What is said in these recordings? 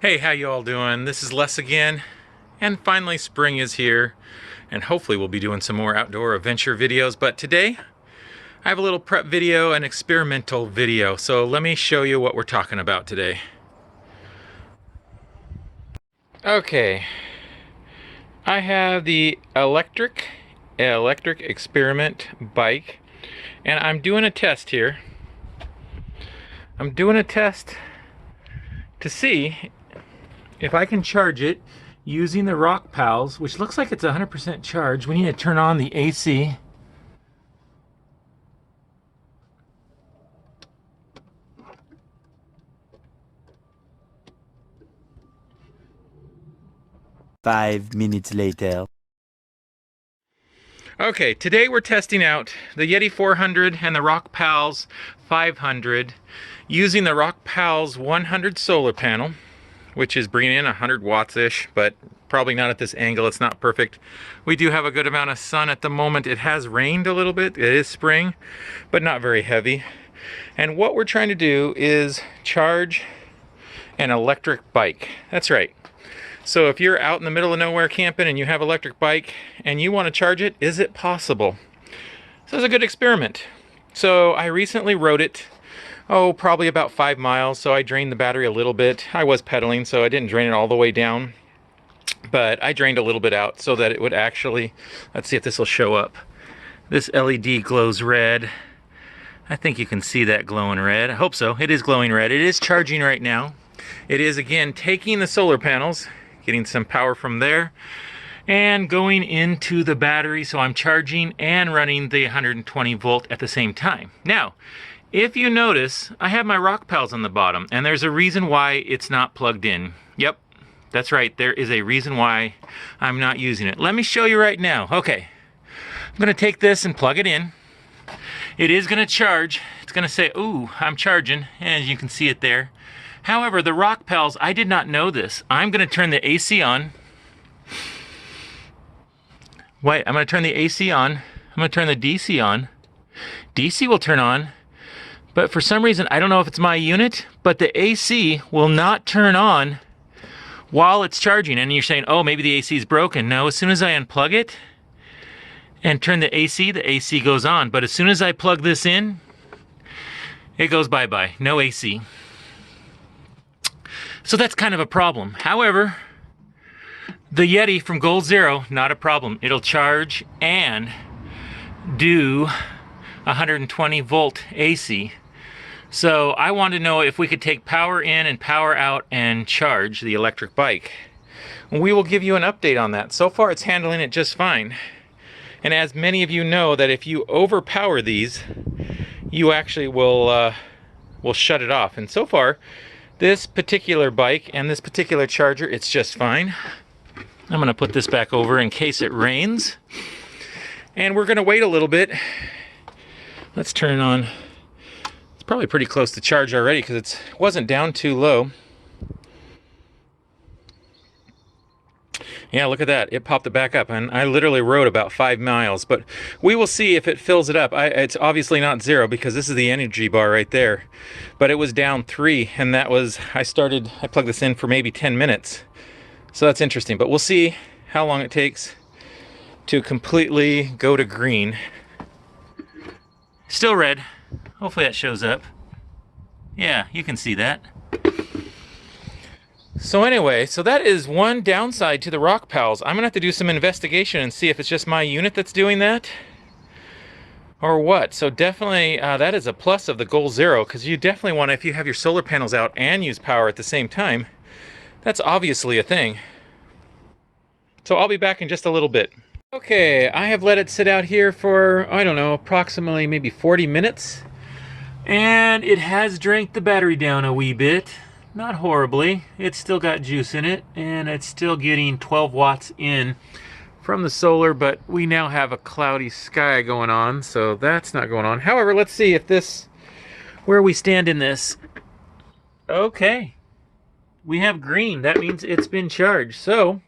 Hey, how you all doing? This is Les again, and finally spring is here, and hopefully we'll be doing some more outdoor adventure videos, but today I have a little prep video, an experimental video, so let me show you what we're talking about today. Okay, I have the Lectric experiment bike, and I'm doing a test here. I'm doing a test to see if I can charge it using the Rock Pals, which looks like it's 100% charged. We need to turn on the AC. Five minutes later. Okay, today we're testing out the Yeti 400 and the Rock Pals 500 using the Rock Pals 100 solar panel, which is bringing in 100 watts-ish, but probably not at this angle. It's not perfect. We do have a good amount of sun at the moment. It has rained a little bit. It is spring, but not very heavy. And what we're trying to do is charge an electric bike. That's right. So if you're out in the middle of nowhere camping and you have an electric bike and you want to charge it, is it possible? So it's a good experiment. So I recently rode it, probably about 5 miles, so I drained the battery a little bit. I was pedaling, so I didn't drain it all the way down, but I drained a little bit out so that it would actually, let's see if this will show up. This LED glows red. I think you can see that glowing red. I hope so. It is glowing red. It is charging right now. It is, again, taking the solar panels, getting some power from there, and going into the battery, so I'm charging and running the 120 volt at the same time. Now, if you notice, I have my Rock Pals on the bottom, and there's a reason why it's not plugged in. Yep, that's right, there is a reason why I'm not using it. Let me show you right now. Okay, I'm gonna take this and plug it in. It is gonna charge. It's gonna say, ooh, I'm charging, and you can see it there. However, the Rock Pals, I did not know this. I'm gonna turn the AC on. Wait, I'm gonna turn the AC on. I'm gonna turn the DC on. DC will turn on, but for some reason, I don't know if it's my unit, but the AC will not turn on while it's charging. And you're saying, oh, maybe the AC is broken. No, as soon as I unplug it and turn the AC goes on. But as soon as I plug this in, it goes bye-bye, no AC. So that's kind of a problem. However, the Yeti from Goal Zero, not a problem. It'll charge and do 120 volt AC. So I want to know if we could take power in and power out and charge the electric bike. We will give you an update on that. So far it's handling it just fine. And as many of you know, that if you overpower these, you actually will shut it off. And so far, this particular bike and this particular charger, it's just fine. I'm gonna put this back over in case it rains. And we're gonna wait a little bit. Let's turn it on. It's probably pretty close to charge already because it wasn't down too low. Yeah, look at that. It popped it back up, and I literally rode about 5 miles, but we will see if it fills it up. It's obviously not 0 because this is the energy bar right there, but it was down 3, and that was, I plugged this in for maybe 10 minutes. So that's interesting, but we'll see how long it takes to completely go to green. Still red. Hopefully that shows up. Yeah, you can see that. So anyway, so that is one downside to the Rock Pals. I'm gonna have to do some investigation and see if it's just my unit that's doing that or what. So definitely that is a plus of the Goal Zero, because you definitely want to, if you have your solar panels out and use power at the same time, that's obviously a thing. So I'll be back in just a little bit. Okay, I have let it sit out here for, I don't know, approximately maybe 40 minutes. And it has drank the battery down a wee bit. Not horribly. It's still got juice in it, and it's still getting 12 watts in from the solar, but we now have a cloudy sky going on, so that's not going on. However, let's see if this, where we stand in this. Okay. We have green. That means it's been charged. So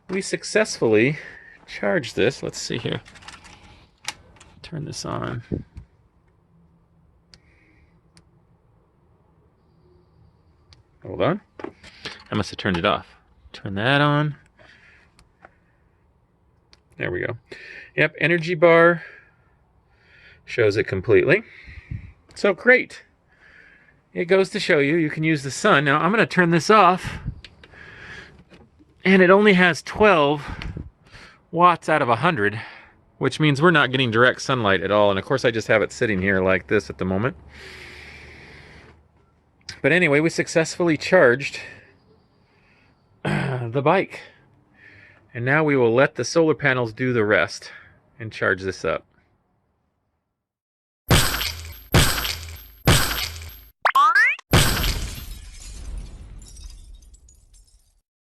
we successfully charged this. Let's see here. Turn this on. Hold on. I must have turned it off. Turn that on. There we go. Yep, energy bar shows it completely. So great. It goes to show you, you can use the sun. Now I'm going to turn this off. And it only has 12 watts out of 100, which means we're not getting direct sunlight at all. And of course I just have it sitting here like this at the moment. But anyway, we successfully charged the bike. And now we will let the solar panels do the rest and charge this up.